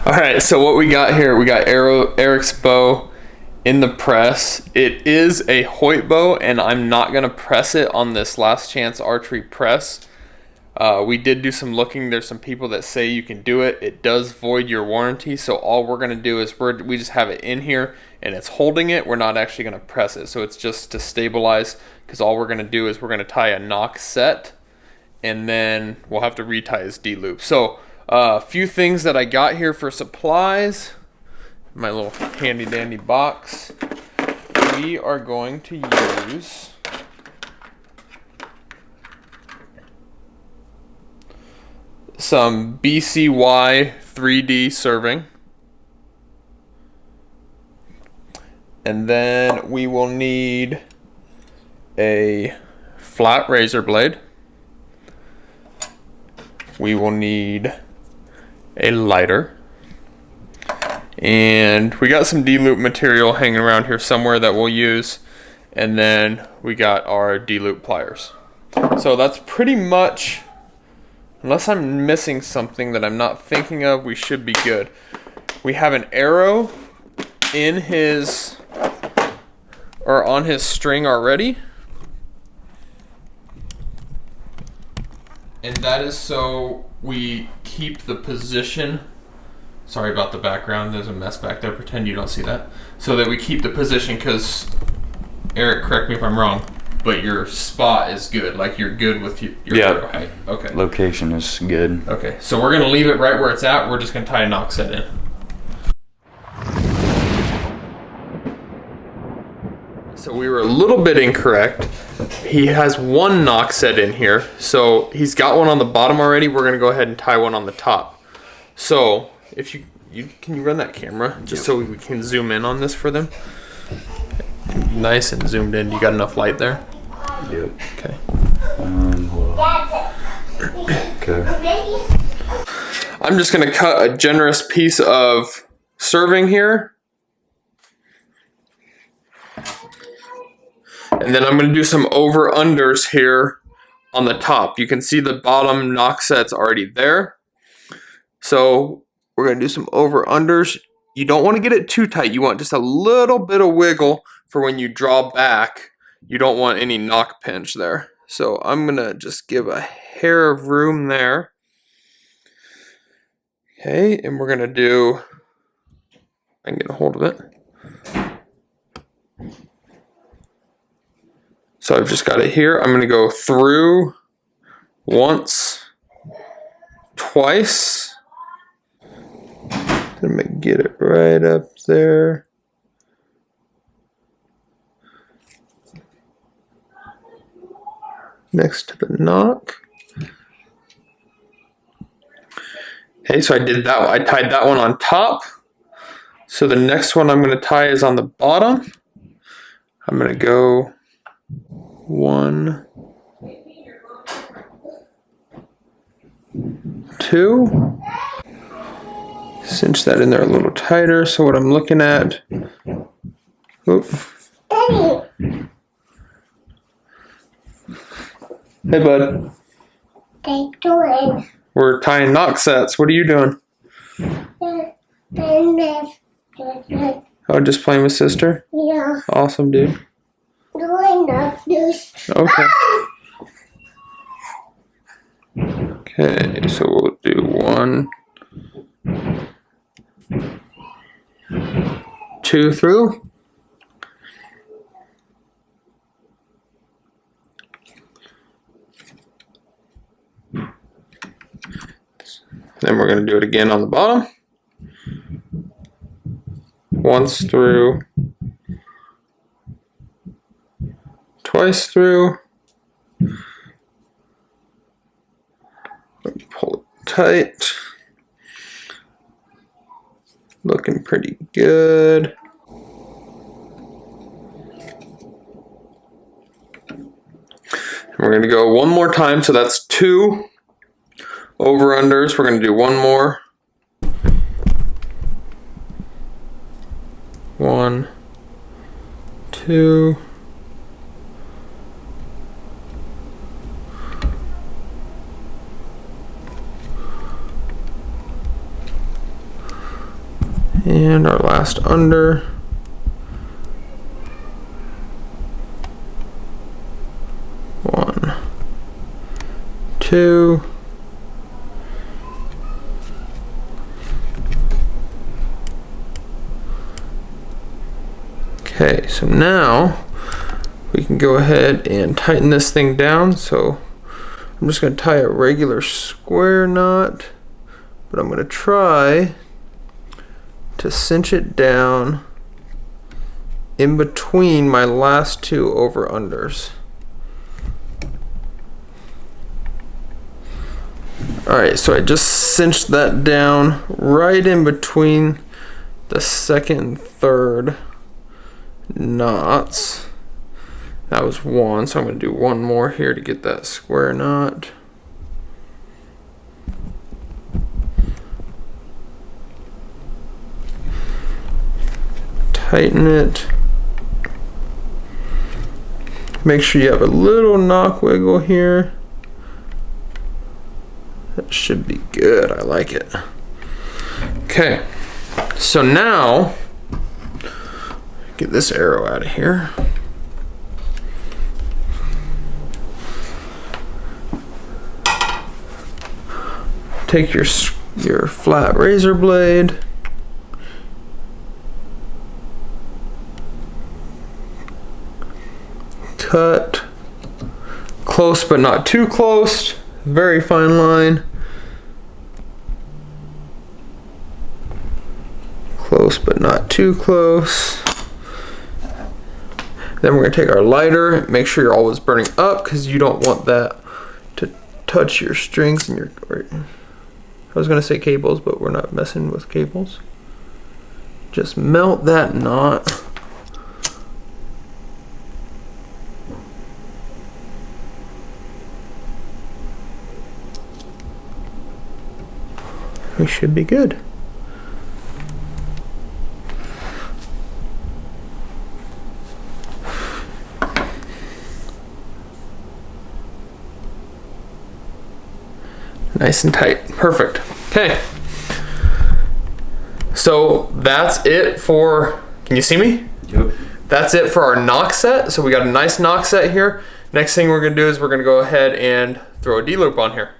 All right, so what we got here, we got Arik's bow in the press. It is a Hoyt bow, and I'm not gonna press it on this last chance archery press. We did do some looking. There's some people that say you can do it. It does void your warranty, so all we're gonna do is we just have it in here and it's holding it. We're not actually gonna press it, so it's just to stabilize, because all we're gonna do is we're gonna tie a Nock set, and then we'll have to retie his D-loop. So a few things that I got here for supplies. My little handy dandy box. We are going to use some BCY 3D serving. And then we will need a flat razor blade. We will need a lighter. And we got some D-loop material hanging around here somewhere that we'll use. And then we got our D-loop pliers. So that's pretty much, unless I'm missing something that I'm not thinking of, we should be good. We have an arrow in his, or on his string already. And that is so we keep the position. Sorry about the background, there's a mess back there, pretend you don't see that. So that we keep the position, because, Arik, correct me if I'm wrong, but your spot is good, like you're good with your arrow height. Okay. Location is good. Okay, so we're gonna leave it right where it's at, we're just gonna tie a Nock set in. So we were a little bit incorrect. He has one Nock set in here, so he's got one on the bottom already. We're gonna go ahead and tie one on the top. So if you can you run that camera just so we can zoom in on this for them? Nice and zoomed in. You got enough light there? Yep. Okay. Okay. I'm just gonna cut a generous piece of serving here. And then I'm going to do some over-unders here on the top. You can see the bottom Nock set's already there. So we're going to do some over-unders. You don't want to get it too tight. You want just a little bit of wiggle for when you draw back. You don't want any Nock pinch there. So I'm going to just give a hair of room there. Okay, and we're going to do, I can get a hold of it. So I've just got it here. I'm going to go through once, twice. Let me get it right up there. Next to the Nock. Okay, so I did that one. I tied that one on top. So the next one I'm going to tie is on the bottom. I'm going to go 1, 2. Cinch that in there a little tighter. So what I'm looking at, oop. Hey bud. What are you doing? We're tying Nock sets. What are you doing? Oh, just playing with sister? Yeah. Awesome, dude. Doing not this. Okay. Okay, so we'll do 1, 2 through. Then we're going to do it again on the bottom. Once through. Twice through. Pull it tight. Looking pretty good. And we're going to go one more time, so that's 2 over-unders. We're going to do one more. 1, 2. And our last under. One, two. Okay, so now we can go ahead and tighten this thing down. So I'm just going to tie a regular square knot, but I'm going to try to cinch it down in between my last two over unders. Alright, so I just cinched that down right in between the second and third knots. That was one, so I'm going to do one more here to get that square knot. Tighten it. Make sure you have a little knock wiggle here. That should be good. I like it. Okay, so now get this arrow out of here. Take your flat razor blade. Cut. Close but not too close. Very fine line. Close but not too close. Then we're going to take our lighter. Make sure you're always burning up because you don't want that to touch your strings and your... I was going to say cables, but we're not messing with cables. Just melt that knot. We should be good. Nice and tight. Perfect. Okay. So that's it for, can you see me? Yep. That's it for our knock set. So we got a nice knock set here. Next thing we're going to do is we're going to go ahead and throw a D-loop on here.